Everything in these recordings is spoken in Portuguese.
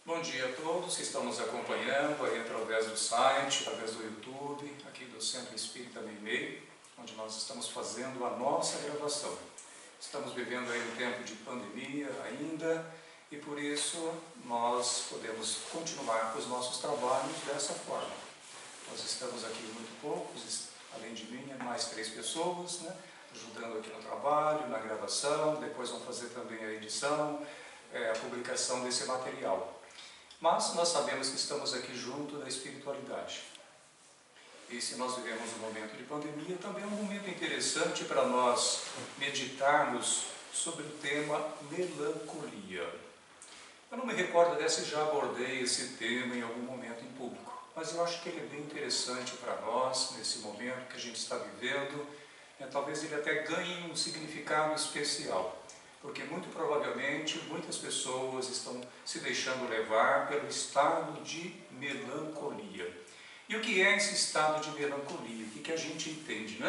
Bom dia a todos que estão nos acompanhando aí através do site, através do YouTube, aqui do Centro Espírita Meimei, onde nós estamos fazendo a nossa gravação. Estamos vivendo aí um tempo de pandemia ainda e por isso nós podemos continuar com os nossos trabalhos dessa forma. Nós estamos aqui muito poucos, além de mim, mais 3 pessoas, ajudando aqui no trabalho, na gravação, depois vão fazer também a edição, a publicação desse material. Mas nós sabemos que estamos aqui junto da espiritualidade. E se nós vivemos um momento de pandemia, também é um momento interessante para nós meditarmos sobre o tema melancolia. Eu não me recordo se já abordei esse tema em algum momento em público, mas eu acho que ele é bem interessante para nós, nesse momento que a gente está vivendo. Talvez ele até ganhe um significado especial. Porque muito provavelmente muitas pessoas estão se deixando levar pelo estado de melancolia. E o que é esse estado de melancolia? O que a gente entende,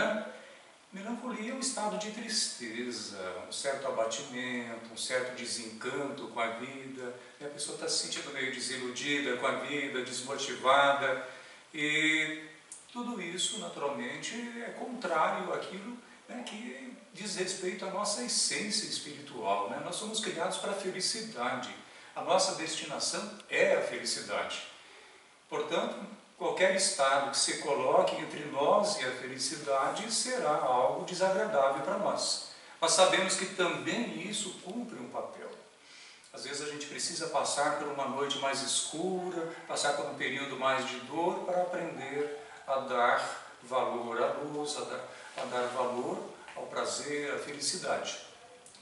Melancolia é um estado de tristeza, um certo abatimento, um certo desencanto com a vida. A pessoa está se sentindo meio desiludida com a vida, desmotivada. E tudo isso, naturalmente, é contrário àquilo que diz respeito à nossa essência espiritual. Nós somos criados para a felicidade. A nossa destinação é a felicidade. Portanto, qualquer estado que se coloque entre nós e a felicidade será algo desagradável para nós. Mas sabemos que também isso cumpre um papel. Às vezes a gente precisa passar por uma noite mais escura, passar por um período mais de dor para aprender a dar valor à luz, a dar valor ao prazer, à felicidade.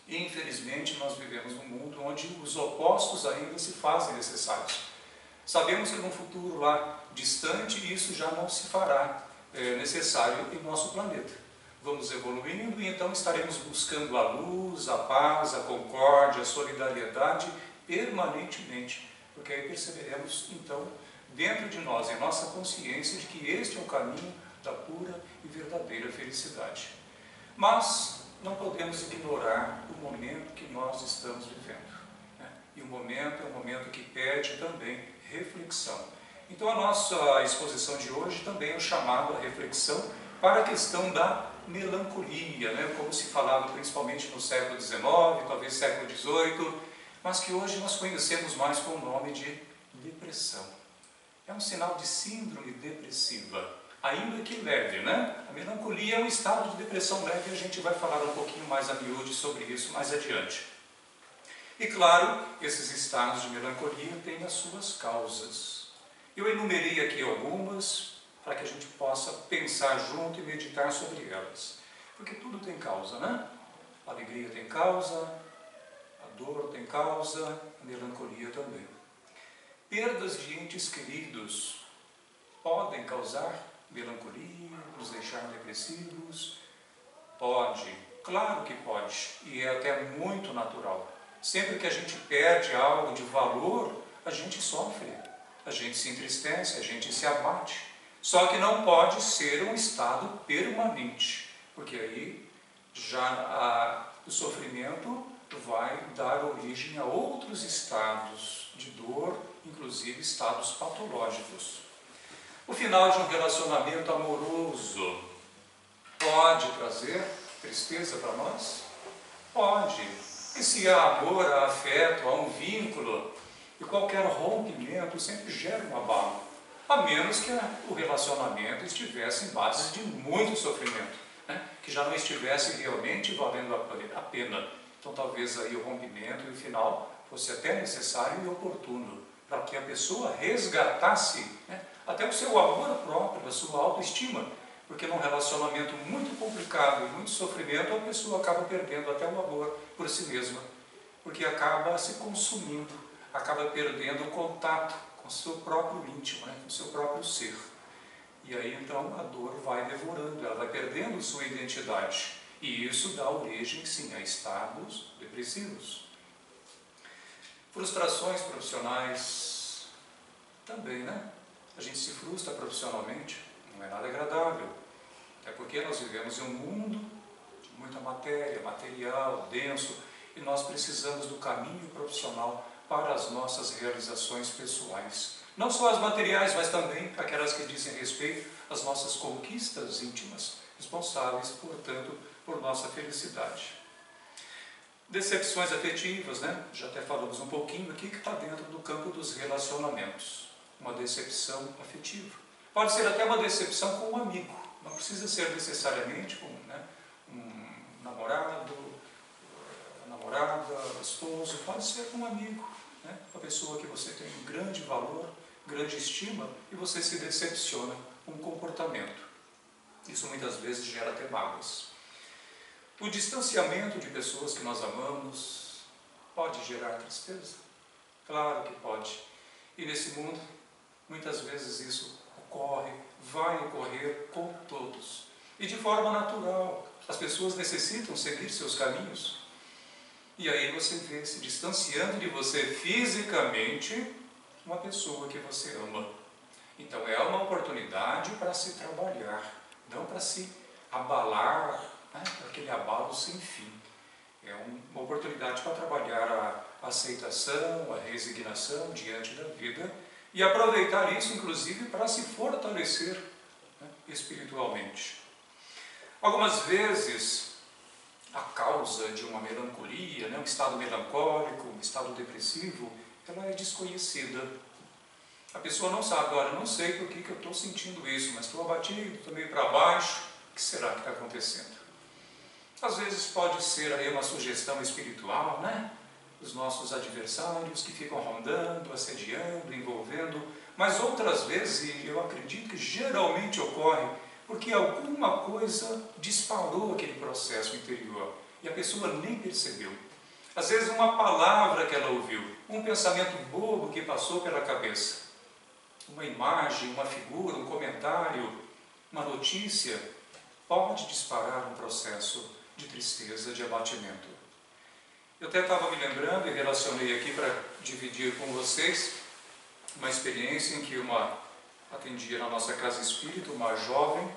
E infelizmente nós vivemos num mundo onde os opostos ainda se fazem necessários. Sabemos que num futuro lá distante isso já não se fará necessário em nosso planeta. Vamos evoluindo e então estaremos buscando a luz, a paz, a concórdia, a solidariedade permanentemente, porque aí perceberemos então dentro de nós, em nossa consciência, de que este é o caminho da pura e verdadeira felicidade. Mas não podemos ignorar o momento que nós estamos vivendo. E o momento é um momento que pede também reflexão. Então a nossa exposição de hoje também é um chamado à reflexão para a questão da melancolia, como se falava principalmente no século XIX, talvez século XVIII, mas que hoje nós conhecemos mais com o nome de depressão. É um sinal de síndrome depressiva, ainda que leve, A melancolia é um estado de depressão leve e a gente vai falar um pouquinho mais a miúde sobre isso mais adiante. E claro, esses estados de melancolia têm as suas causas. Eu enumerei aqui algumas para que a gente possa pensar junto e meditar sobre elas. Porque tudo tem causa, A alegria tem causa, a dor tem causa, a melancolia também. Perdas de entes queridos podem causar melancolia, nos deixar depressivos? Pode, claro que pode, e é até muito natural. Sempre que a gente perde algo de valor, a gente sofre, a gente se entristece, a gente se abate. Só que não pode ser um estado permanente, porque aí já o sofrimento vai dar origem a outros estados de dor, inclusive estados patológicos. O final de um relacionamento amoroso pode trazer tristeza para nós? Pode. E se há amor, há afeto, há um vínculo, e qualquer rompimento sempre gera um abalo, a menos que o relacionamento estivesse em bases de muito sofrimento, que já não estivesse realmente valendo a pena. Então talvez aí o rompimento e o final fosse até necessário e oportuno, para que a pessoa resgatasse até o seu amor próprio, a sua autoestima, porque num relacionamento muito complicado e muito sofrimento, a pessoa acaba perdendo até o amor por si mesma, porque acaba se consumindo, acaba perdendo o contato com o seu próprio íntimo, com o seu próprio ser. E aí então a dor vai devorando, ela vai perdendo sua identidade, e isso dá origem, sim, a estados depressivos. Frustrações profissionais também, A gente se frustra profissionalmente, não é nada agradável. Até porque nós vivemos em um mundo de muita matéria, material, denso, e nós precisamos do caminho profissional para as nossas realizações pessoais. Não só as materiais, mas também aquelas que dizem respeito às nossas conquistas íntimas, responsáveis, portanto, por nossa felicidade. Decepções afetivas, né? Já até falamos um pouquinho aqui, que está dentro do campo dos relacionamentos. Uma decepção afetiva. Pode ser até uma decepção com um amigo, não precisa ser necessariamente com, né, um namorado, namorada, esposo, pode ser com um amigo, né? Uma pessoa que você tem um grande valor, grande estima, e você se decepciona com um comportamento. Isso muitas vezes gera até mágoas. O distanciamento de pessoas que nós amamos pode gerar tristeza? Claro que pode. E nesse mundo, muitas vezes isso ocorre, vai ocorrer com todos. E de forma natural. As pessoas necessitam seguir seus caminhos. E aí você vê se distanciando de você fisicamente uma pessoa que você ama. Então é uma oportunidade para se trabalhar, não para se abalar, né, aquele abalo sem fim. É uma oportunidade para trabalhar a aceitação, a resignação diante da vida e aproveitar isso, inclusive, para se fortalecer, né, espiritualmente. Algumas vezes, a causa de uma melancolia, né, um estado melancólico, um estado depressivo, ela é desconhecida. A pessoa não sabe, olha, não sei por que eu estou sentindo isso, mas estou abatido, estou meio para baixo, o que será que está acontecendo? Às vezes pode ser aí uma sugestão espiritual, né? Os nossos adversários que ficam rondando, assediando, envolvendo, mas outras vezes, e eu acredito que geralmente ocorre, porque alguma coisa disparou aquele processo interior e a pessoa nem percebeu. Às vezes uma palavra que ela ouviu, um pensamento bobo que passou pela cabeça, uma imagem, uma figura, um comentário, uma notícia, pode disparar um processo de tristeza, de abatimento. Eu até estava me lembrando e relacionei aqui para dividir com vocês uma experiência em que atendia na nossa casa espírita uma jovem,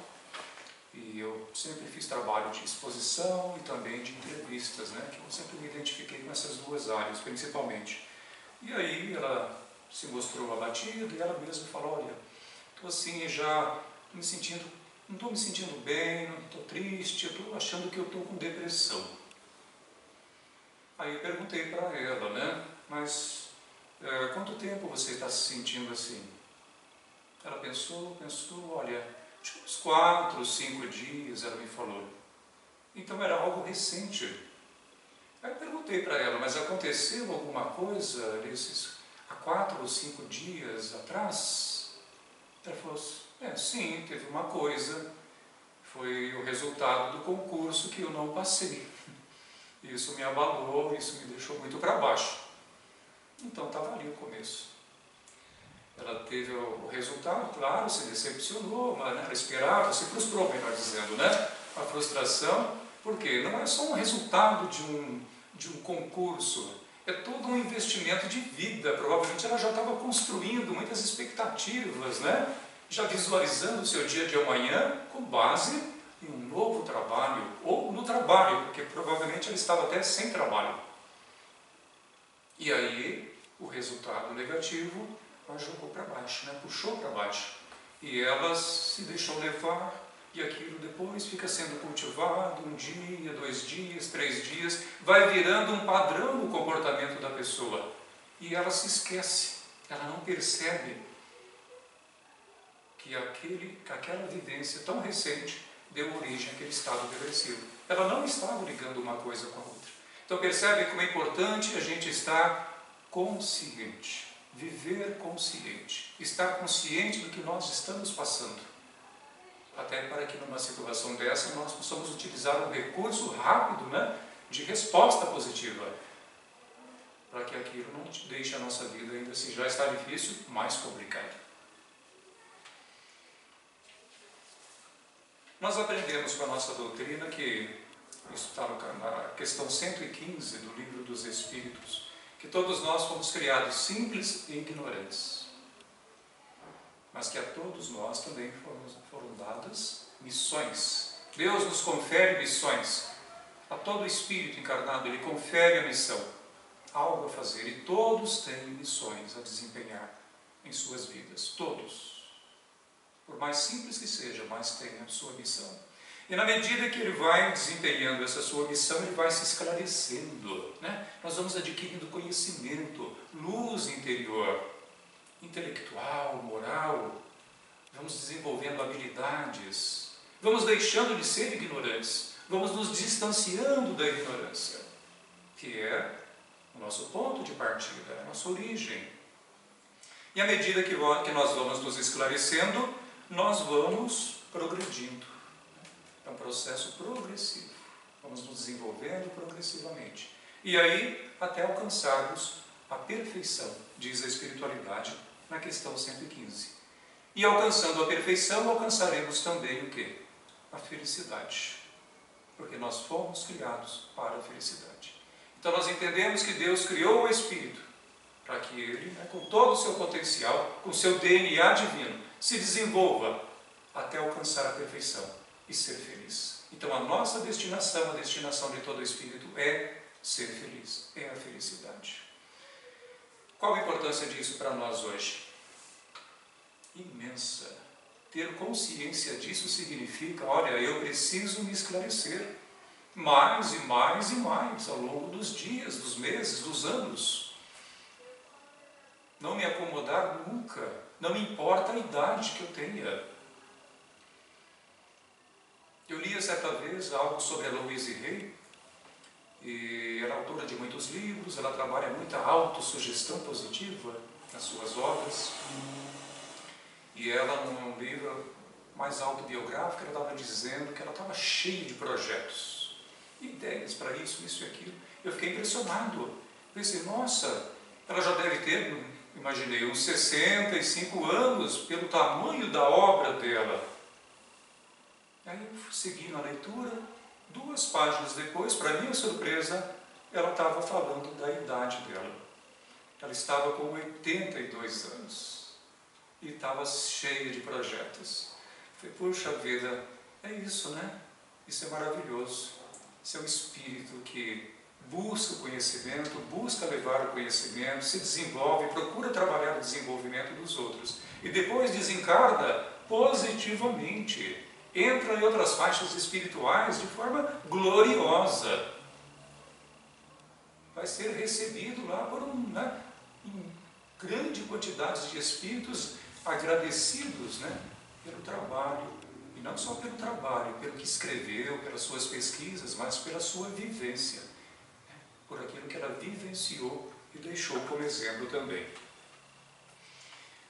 e eu sempre fiz trabalho de exposição e também de entrevistas, né, que eu sempre me identifiquei com essas duas áreas, principalmente. E aí ela se mostrou abatida e ela mesma falou, olha, estou assim já me sentindo, não estou me sentindo bem, não estou triste, eu estou achando que eu estou com depressão. Aí eu perguntei para ela, né, mas quanto tempo você está se sentindo assim? Ela pensou, olha, acho que uns 4, 5 dias, ela me falou. Então era algo recente. Aí eu perguntei para ela, mas aconteceu alguma coisa há 4 ou 5 dias atrás? Ela falou, sim, teve uma coisa, foi o resultado do concurso que eu não passei. Isso me abalou, isso me deixou muito para baixo. Então estava ali o começo. Ela teve o resultado, claro, se decepcionou, mas ela esperava, se frustrou, melhor dizendo, né? A frustração, porque não é só um resultado de um concurso, é todo um investimento de vida. Provavelmente ela já estava construindo muitas expectativas, né? Já visualizando o seu dia de amanhã com base em um novo trabalho, ou no trabalho, porque provavelmente ela estava até sem trabalho. E aí, o resultado negativo a jogou para baixo, né? Puxou para baixo. E ela se deixou levar, e aquilo depois fica sendo cultivado 1 dia, 2 dias, 3 dias, vai virando um padrão no comportamento da pessoa. E ela se esquece, ela não percebe que aquela vivência tão recente deu origem àquele estado depressivo. Ela não estava ligando uma coisa com a outra. Então percebe como é importante a gente estar consciente, viver consciente, estar consciente do que nós estamos passando. Até para que numa situação dessa nós possamos utilizar um recurso rápido, né, de resposta positiva, para que aquilo não deixe a nossa vida, ainda assim já está difícil, mais complicado. Nós aprendemos com a nossa doutrina que, isso está na questão 115 do Livro dos Espíritos, que todos nós fomos criados simples e ignorantes, mas que a todos nós também foram dadas missões. Deus nos confere missões. A todo espírito encarnado, Ele confere a missão. algo a fazer e todos têm missões a desempenhar em suas vidas. Todos. Por mais simples que seja, mas tem a sua missão. E na medida que ele vai desempenhando essa sua missão, ele vai se esclarecendo, né? Nós vamos adquirindo conhecimento, luz interior, intelectual, moral, vamos desenvolvendo habilidades, vamos deixando de ser ignorantes, vamos nos distanciando da ignorância, que é o nosso ponto de partida, a nossa origem. E à medida que nós vamos nos esclarecendo, nós vamos progredindo. É um processo progressivo. Vamos nos desenvolvendo progressivamente. E aí, até alcançarmos a perfeição, diz a espiritualidade na questão 115. E alcançando a perfeição, alcançaremos também o quê? A felicidade. Porque nós fomos criados para a felicidade. Então nós entendemos que Deus criou o Espírito para que ele, com todo o seu potencial, com o seu DNA divino, se desenvolva até alcançar a perfeição e ser feliz. Então a nossa destinação, a destinação de todo o Espírito é ser feliz, é a felicidade. Qual a importância disso para nós hoje? Imensa. Ter consciência disso significa, olha, eu preciso me esclarecer mais e mais e mais ao longo dos dias, dos meses, dos anos. Não me acomodar nunca, não me importa a idade que eu tenha. Eu lia certa vez algo sobre a Louise Hay, e ela é autora de muitos livros, ela trabalha muita autossugestão positiva nas suas obras, e ela, num livro mais autobiográfico, ela estava dizendo que ela estava cheia de projetos, ideias para isso e aquilo. Eu fiquei impressionado, pensei, nossa, ela já deve ter, imaginei, uns 65 anos pelo tamanho da obra dela. Aí eu fui seguindo a leitura, 2 páginas depois, para minha surpresa, ela estava falando da idade dela. Ela estava com 82 anos e estava cheia de projetos. Falei, puxa vida, é isso, né? Isso é maravilhoso. Isso é um espírito que busca o conhecimento, busca levar o conhecimento, se desenvolve, procura trabalhar o desenvolvimento dos outros. E depois desencarna positivamente. Entra em outras faixas espirituais de forma gloriosa. Vai ser recebido lá por em grande quantidade de espíritos agradecidos, né, pelo trabalho. E não só pelo trabalho, pelo que escreveu, pelas suas pesquisas, mas pela sua vivência. Por aquilo que ela vivenciou e deixou como exemplo também.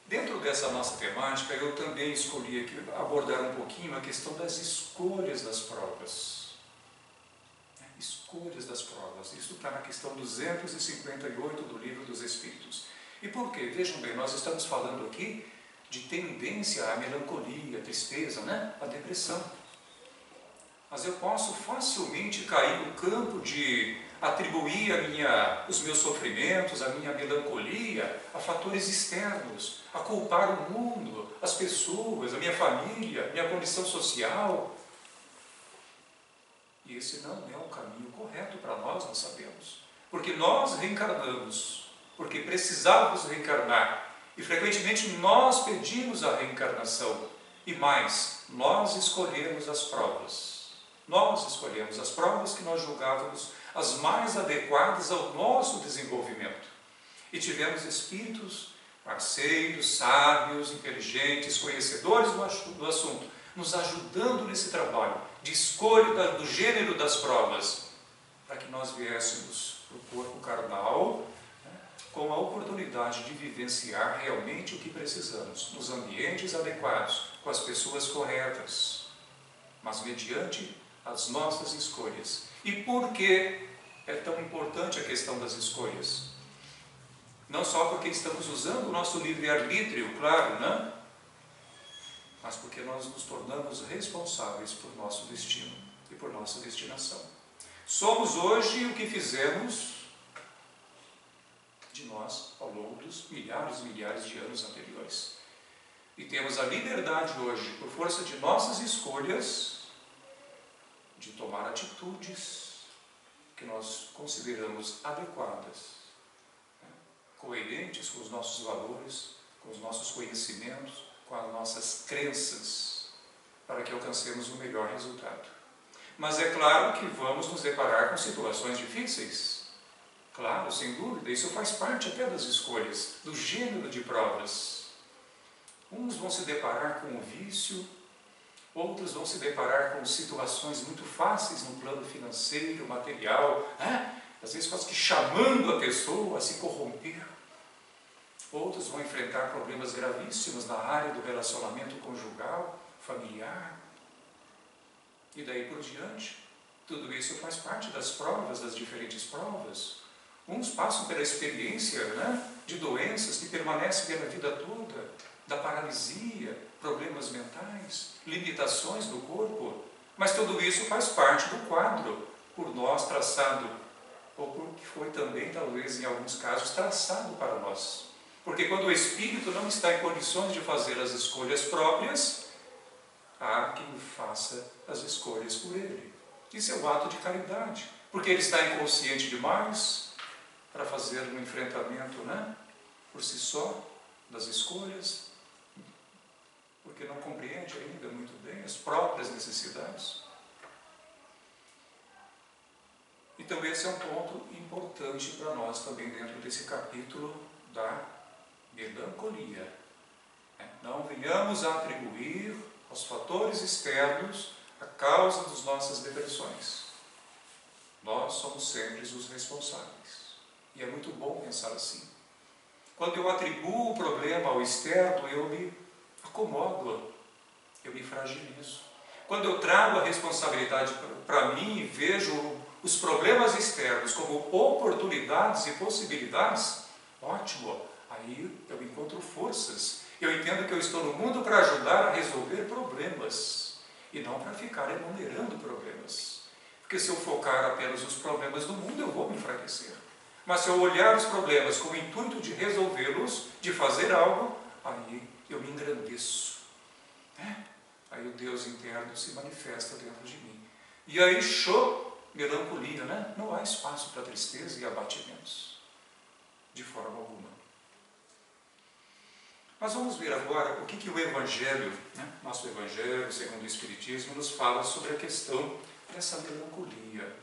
Dentro dessa nossa temática, eu também escolhi aqui abordar um pouquinho a questão das escolhas das provas. Escolhas das provas. Isso está na questão 258 do Livro dos Espíritos. E por quê? Vejam bem, nós estamos falando aqui de tendência à melancolia, à tristeza, né? À depressão. Mas eu posso facilmente cair no campo de atribuir os meus sofrimentos, a minha melancolia a fatores externos, a culpar o mundo, as pessoas, a minha família, minha condição social. E esse não é o caminho correto para nós sabemos. Porque nós reencarnamos, porque precisávamos reencarnar. E frequentemente nós pedimos a reencarnação. E mais, nós escolhemos as provas. Nós escolhemos as provas que nós julgávamos as mais adequadas ao nosso desenvolvimento. E tivemos espíritos, parceiros, sábios, inteligentes, conhecedores do assunto, nos ajudando nesse trabalho de escolha do gênero das provas, para que nós viéssemos para o corpo carnal, com a oportunidade de vivenciar realmente o que precisamos, nos ambientes adequados, com as pessoas corretas, mas mediante as nossas escolhas. E por que é tão importante a questão das escolhas? Não só porque estamos usando o nosso livre-arbítrio, claro, né? Mas porque nós nos tornamos responsáveis por nosso destino e por nossa destinação. Somos hoje o que fizemos de nós ao longo dos milhares e milhares de anos anteriores. E temos a liberdade hoje, por força de nossas escolhas, de tomar atitudes que nós consideramos adequadas coerentes com os nossos valores, com os nossos conhecimentos, com as nossas crenças, para que alcancemos o melhor resultado. Mas é claro que vamos nos deparar com situações difíceis. Claro, sem dúvida, isso faz parte até das escolhas, do gênero de provas. Uns vão se deparar com o vício, outros vão se deparar com situações muito fáceis no plano financeiro, material, às vezes quase que chamando a pessoa a se corromper. Outros vão enfrentar problemas gravíssimos na área do relacionamento conjugal, familiar, e daí por diante. Tudo isso faz parte das provas, das diferentes provas. Uns passam pela experiência de doenças que permanecem pela vida toda, da paralisia, problemas mentais, limitações do corpo, mas tudo isso faz parte do quadro, por nós traçado, ou porque foi também, talvez, em alguns casos, traçado para nós. Porque quando o espírito não está em condições de fazer as escolhas próprias, há quem faça as escolhas por ele. Isso é um ato de caridade, porque ele está inconsciente demais para fazer um enfrentamento, por si só, das escolhas, porque não compreende ainda muito bem as próprias necessidades. Então esse é um ponto importante para nós também dentro desse capítulo da melancolia. Não venhamos a atribuir aos fatores externos a causa das nossas depressões. Nós somos sempre os responsáveis. E é muito bom pensar assim. Quando eu atribuo o problema ao externo, eu me acomodo, eu me fragilizo. Quando eu trago a responsabilidade para mim e vejo os problemas externos como oportunidades e possibilidades, ótimo, aí eu encontro forças. Eu entendo que eu estou no mundo para ajudar a resolver problemas e não para ficar enumerando problemas. Porque se eu focar apenas nos problemas do mundo, eu vou me enfraquecer. Mas se eu olhar os problemas com o intuito de resolvê-los, de fazer algo, aí eu me engrandeço. Aí o Deus interno se manifesta dentro de mim. E aí, melancolia, Não há espaço para tristeza e abatimentos, de forma alguma. Mas vamos ver agora o que o Evangelho, nosso Evangelho, segundo o Espiritismo, nos fala sobre a questão dessa melancolia.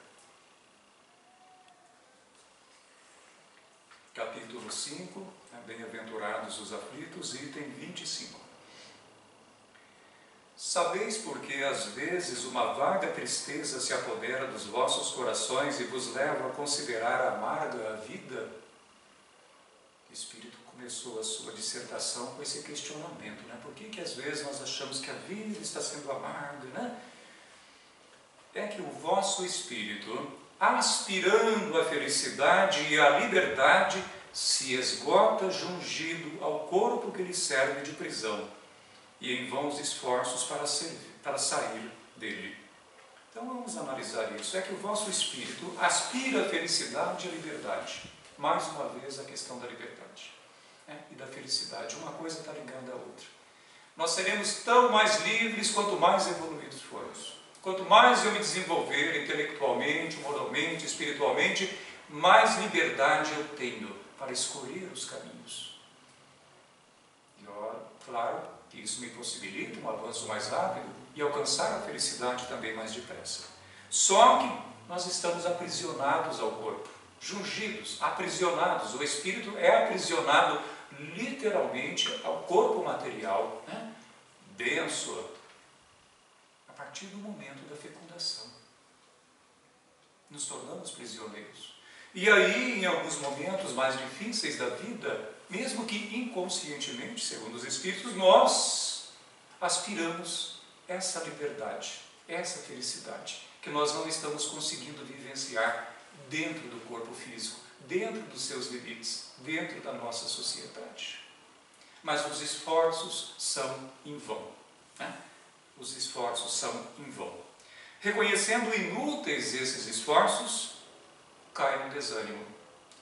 Capítulo 5, Bem-aventurados os aflitos, item 25. Sabeis porque às vezes uma vaga tristeza se apodera dos vossos corações e vos leva a considerar amarga a vida? O Espírito começou a sua dissertação com esse questionamento, Por que às vezes nós achamos que a vida está sendo amarga, É que o vosso Espírito, aspirando à felicidade e à liberdade, se esgota jungido ao corpo que lhe serve de prisão e em vãos esforços para sair dele. Então vamos analisar isso. É que o vosso Espírito aspira à felicidade e à liberdade. Mais uma vez a questão da liberdade e da felicidade. Uma coisa está ligando à outra. Nós seremos tão mais livres quanto mais evoluídos formos. Quanto mais eu me desenvolver intelectualmente, moralmente, espiritualmente, mais liberdade eu tenho para escolher os caminhos. E, claro, que isso me possibilita um avanço mais rápido e alcançar a felicidade também mais depressa. Só que nós estamos aprisionados ao corpo, jungidos, aprisionados. O espírito é aprisionado literalmente ao corpo material, denso, a partir do momento da fecundação. Nos tornamos prisioneiros. E aí, em alguns momentos mais difíceis da vida, mesmo que inconscientemente, segundo os Espíritos, nós aspiramos essa liberdade, essa felicidade, que nós não estamos conseguindo vivenciar dentro do corpo físico, dentro dos seus limites, dentro da nossa sociedade. Mas os esforços são em vão. Os esforços são em vão. Reconhecendo inúteis esses esforços, cai no desânimo.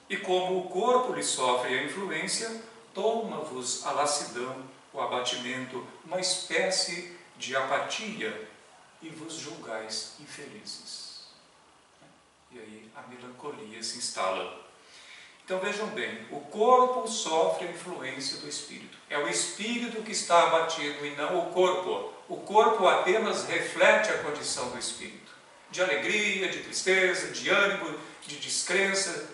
E como o corpo lhe sofre a influência, toma-vos a lassidão, o abatimento, uma espécie de apatia, e vos julgais infelizes. E aí a melancolia se instala. Então vejam bem, o corpo sofre a influência do espírito. É o espírito que está abatido e não o corpo. O corpo apenas reflete a condição do espírito. De alegria, de tristeza, de ânimo, de descrença.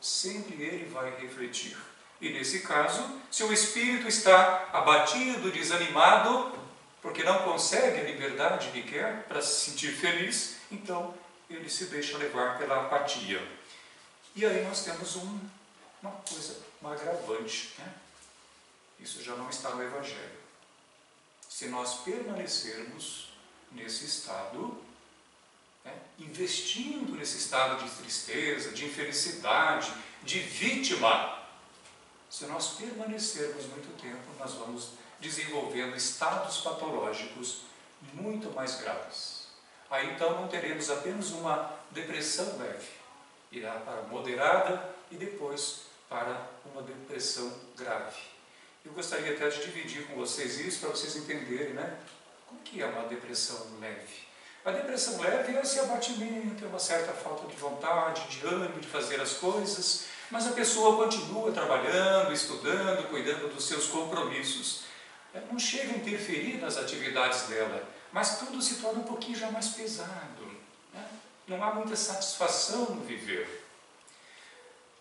Sempre ele vai refletir. E nesse caso, se o espírito está abatido, desanimado, porque não consegue a liberdade que quer para se sentir feliz, então ele se deixa levar pela apatia. E aí nós temos uma coisa, um agravante, né? Isso já não está no Evangelho. Se nós permanecermos nesse estado, né, investindo nesse estado de tristeza, de infelicidade, de vítima, se nós permanecermos muito tempo, nós vamos desenvolvendo estados patológicos muito mais graves. Aí então não teremos apenas uma depressão leve, irá para moderada e depois para uma depressão grave. Eu gostaria até de dividir com vocês isso para vocês entenderem, né? Como que é uma depressão leve? A depressão leve é esse abatimento, é uma certa falta de vontade, de ânimo de fazer as coisas, mas a pessoa continua trabalhando, estudando, cuidando dos seus compromissos. Não chega a interferir nas atividades dela, mas tudo se torna um pouquinho já mais pesado, né? Não há muita satisfação no viver.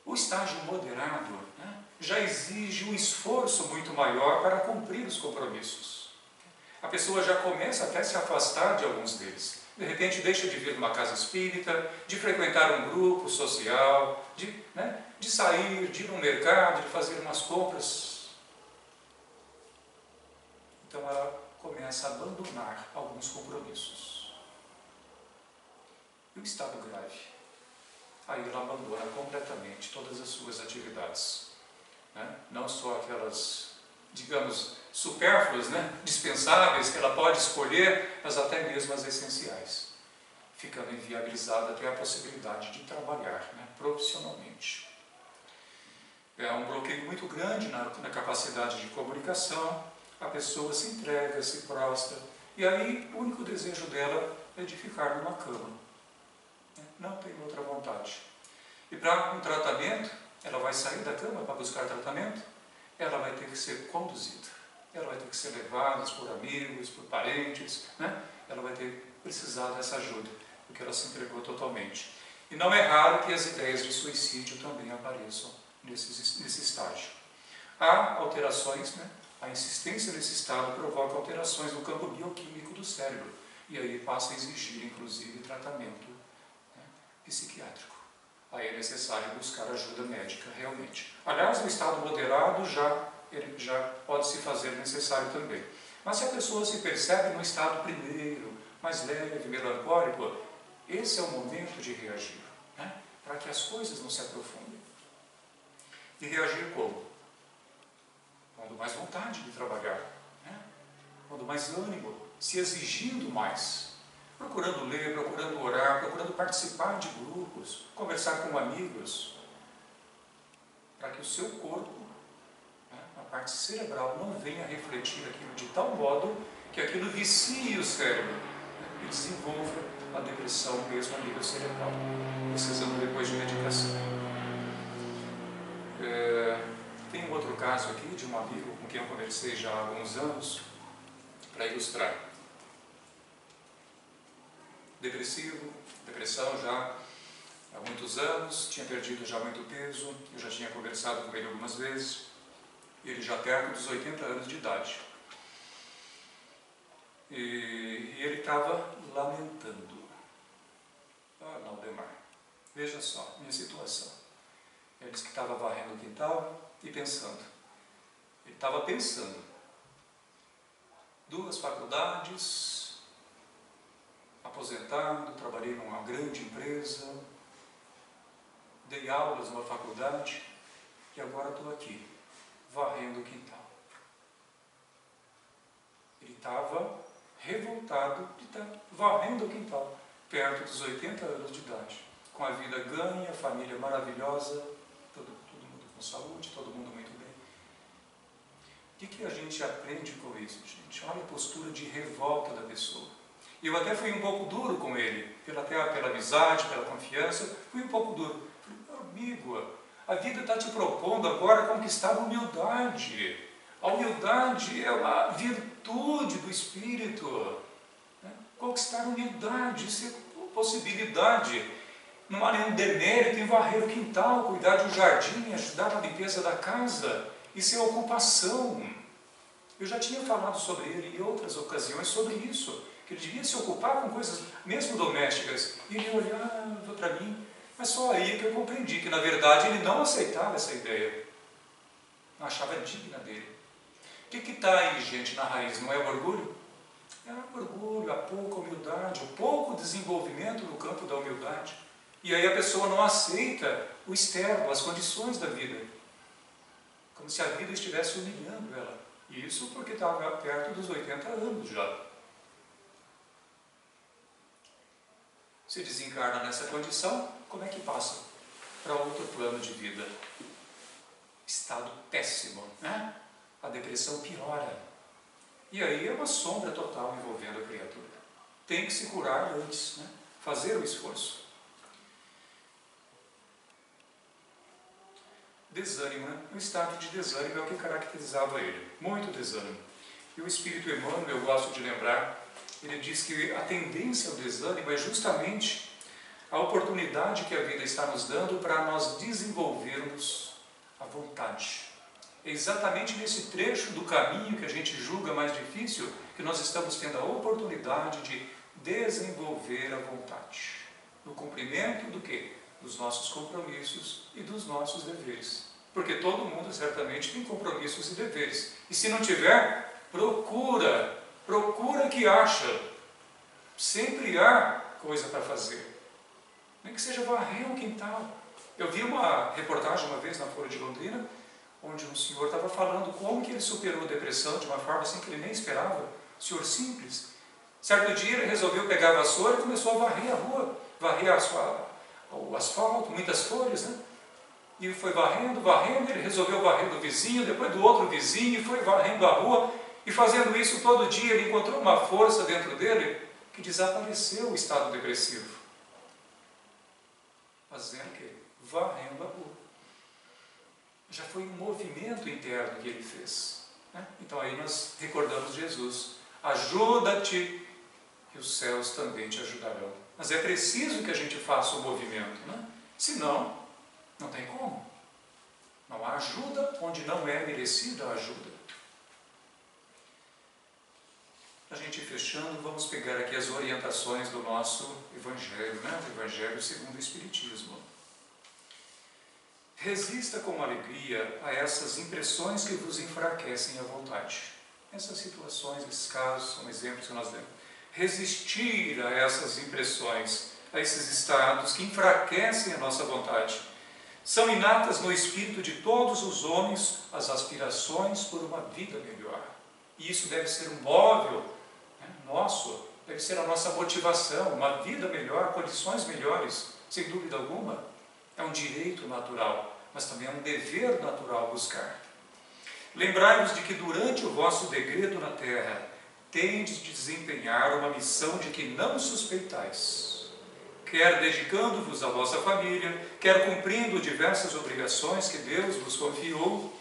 O estágio moderado, né, já exige um esforço muito maior para cumprir os compromissos. A pessoa já começa até a se afastar de alguns deles. De repente deixa de vir numa casa espírita, de frequentar um grupo social, de sair, de ir no mercado, de fazer umas compras. Então ela começa a abandonar alguns compromissos. E o estado grave? Aí ela abandona completamente todas as suas atividades, né? Não só aquelas, digamos, supérfluas, né? Dispensáveis, que ela pode escolher, mas até mesmo as essenciais, ficando inviabilizada até a possibilidade de trabalhar, né, profissionalmente. É um bloqueio muito grande na capacidade de comunicação, a pessoa se entrega, se prostra, e aí o único desejo dela é de ficar numa cama. Não tem outra vontade. E para um tratamento, ela vai sair da cama para buscar tratamento, ela vai ter que ser conduzida, ela vai ter que ser levada por amigos, por parentes, né? Ela vai ter precisado dessa ajuda, porque ela se entregou totalmente. E não é raro que as ideias de suicídio também apareçam nesse estágio. Há alterações, né? A insistência nesse estado provoca alterações no campo bioquímico do cérebro, e aí passa a exigir, inclusive, tratamento psiquiátrico. Aí é necessário buscar ajuda médica realmente. Aliás, no estado moderado ele já pode se fazer necessário também. Mas se a pessoa se percebe no estado primeiro, mais leve, melancólico, esse é o momento de reagir, né? Para que as coisas não se aprofundem. E reagir como? Quando mais vontade de trabalhar, né? Quando mais ânimo, se exigindo mais. Procurando ler, procurando orar, procurando participar de grupos, conversar com amigos, para que o seu corpo, né, a parte cerebral, não venha refletir aquilo de tal modo que aquilo vicie o cérebro, né, e desenvolva a depressão mesmo a nível cerebral, precisando depois de medicação. Tem um outro caso aqui de um amigo com quem eu conversei já há alguns anos, para ilustrar. Depressão já há muitos anos, tinha perdido já muito peso, eu já tinha conversado com ele algumas vezes, ele já perto dos 80 anos de idade. E ele estava lamentando. Aldemar, veja só, minha situação. Ele disse que estava varrendo o quintal e pensando. Ele estava pensando. 2 faculdades, aposentado, trabalhei numa grande empresa, dei aulas numa faculdade e agora estou aqui, varrendo o quintal. Ele estava revoltado de estar varrendo o quintal, perto dos 80 anos de idade, com a vida ganha, a família maravilhosa, todo mundo com saúde, todo mundo muito bem. O que a gente aprende com isso, gente? Olha a postura de revolta da pessoa. E eu até fui um pouco duro com ele, pela amizade, pela confiança, fui um pouco duro. Falei, meu amigo, A vida está te propondo agora conquistar a humildade. A humildade é uma virtude do Espírito. Conquistar a humildade, isso é possibilidade. Não há nenhum demérito em varrer o quintal, cuidar de um jardim, ajudar na limpeza da casa. Isso é ocupação. Eu já tinha falado sobre ele em outras ocasiões sobre isso, que ele devia se ocupar com coisas mesmo domésticas. E ele olhava para mim, mas só aí que eu compreendi que na verdade ele não aceitava essa ideia. Não achava digna dele. O que está aí, gente, na raiz? Não é o orgulho? É o orgulho, a pouca humildade, o pouco desenvolvimento no campo da humildade. E aí a pessoa não aceita o externo, as condições da vida. Como se a vida estivesse humilhando ela. Isso porque estava perto dos 80 anos já. Se desencarna nessa condição, como é que passa para outro plano de vida? Estado péssimo, né? A depressão piora. E aí é uma sombra total envolvendo a criatura. Tem que se curar antes, né? Fazer o esforço. Desânimo, né? O estado de desânimo é o que caracterizava ele. Muito desânimo. E o Espírito Emmanuel, eu gosto de lembrar, ele diz que a tendência ao desânimo é justamente a oportunidade que a vida está nos dando para nós desenvolvermos a vontade. É exatamente nesse trecho do caminho que a gente julga mais difícil que nós estamos tendo a oportunidade de desenvolver a vontade. No cumprimento do quê? Dos nossos compromissos e dos nossos deveres. Porque todo mundo certamente tem compromissos e deveres. E se não tiver, procura que acha. Sempre há coisa para fazer. Nem que seja varrer um quintal. Eu vi uma reportagem uma vez na Folha de Londrina, onde um senhor estava falando como que ele superou a depressão de uma forma assim que ele nem esperava. Senhor simples. Certo dia ele resolveu pegar a vassoura e começou a varrer a rua, varrer o asfalto, muitas folhas, né? E foi varrendo, ele resolveu varrer do vizinho, depois do outro vizinho, e foi varrendo a rua, e fazendo isso todo dia, ele encontrou uma força dentro dele que desapareceu o estado depressivo. Fazendo o quê? Varrendo a rua. Já foi um movimento interno que ele fez, né? Então aí nós recordamos Jesus. Ajuda-te e os céus também te ajudarão. Mas é preciso que a gente faça o movimento, né? Senão, não tem como. Não há ajuda onde não é merecida a ajuda. A gente fechando, vamos pegar aqui as orientações do nosso Evangelho, né? O Evangelho segundo o Espiritismo. Resista com alegria a essas impressões que vos enfraquecem a vontade. Essas situações, esses casos, são exemplos que nós demos. Resistir a essas impressões, a esses estados que enfraquecem a nossa vontade. São inatas no espírito de todos os homens as aspirações por uma vida melhor. E isso deve ser um móvel, né, nosso, deve ser a nossa motivação, uma vida melhor, condições melhores, sem dúvida alguma. É um direito natural, mas também é um dever natural buscar. Lembrai-vos de que durante o vosso degredo na terra, tendes de desempenhar uma missão de que não suspeitais, quer dedicando-vos à vossa família, quer cumprindo diversas obrigações que Deus vos confiou.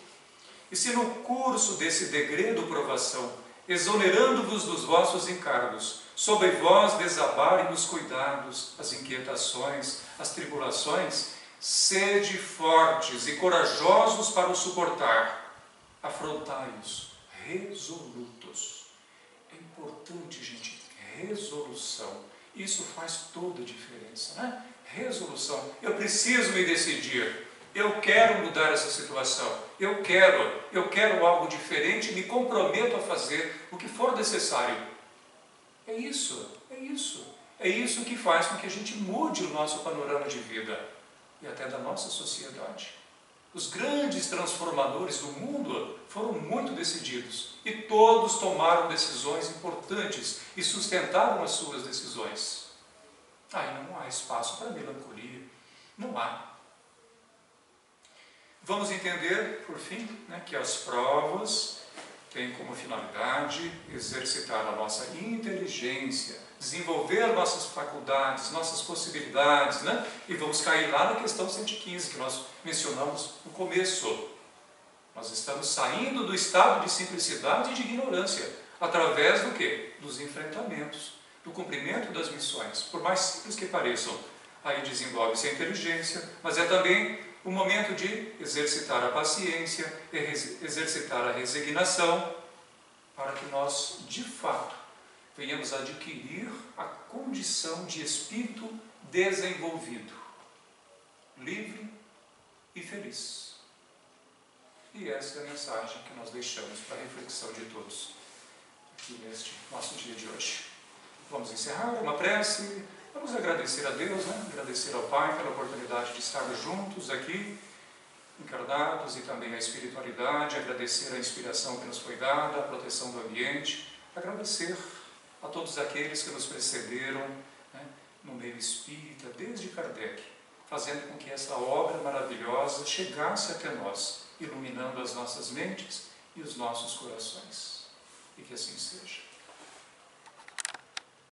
E se no curso desse degredo provação, exonerando-vos dos vossos encargos, sobre vós desabarem os cuidados, as inquietações, as tribulações, sede fortes e corajosos para o suportar, afrontai-os resolutos. É importante, gente, resolução. Isso faz toda a diferença, né? Resolução. Eu preciso me decidir. Eu quero mudar essa situação. Eu quero algo diferente e me comprometo a fazer o que for necessário. É isso que faz com que a gente mude o nosso panorama de vida e até da nossa sociedade. Os grandes transformadores do mundo foram muito decididos e todos tomaram decisões importantes e sustentaram as suas decisões. Aí não há espaço para melancolia, não há. Vamos entender, por fim, né, que as provas tem como finalidade exercitar a nossa inteligência, desenvolver nossas faculdades, nossas possibilidades, né? E vamos cair lá na questão 115 que nós mencionamos no começo. Nós estamos saindo do estado de simplicidade e de ignorância, através do quê? Dos enfrentamentos, do cumprimento das missões, por mais simples que pareçam. Aí desenvolve-se a inteligência, mas é também o momento de exercitar a paciência, exercitar a resignação, para que nós, de fato, venhamos a adquirir a condição de espírito desenvolvido, livre e feliz. E essa é a mensagem que nós deixamos para a reflexão de todos aqui neste nosso dia de hoje. Vamos encerrar uma prece. Vamos agradecer a Deus, né? Agradecer ao Pai pela oportunidade de estarmos juntos aqui, encarnados, e também a espiritualidade, agradecer a inspiração que nos foi dada, a proteção do ambiente, agradecer a todos aqueles que nos precederam, né, no meio espírita, desde Kardec, fazendo com que essa obra maravilhosa chegasse até nós, iluminando as nossas mentes e os nossos corações.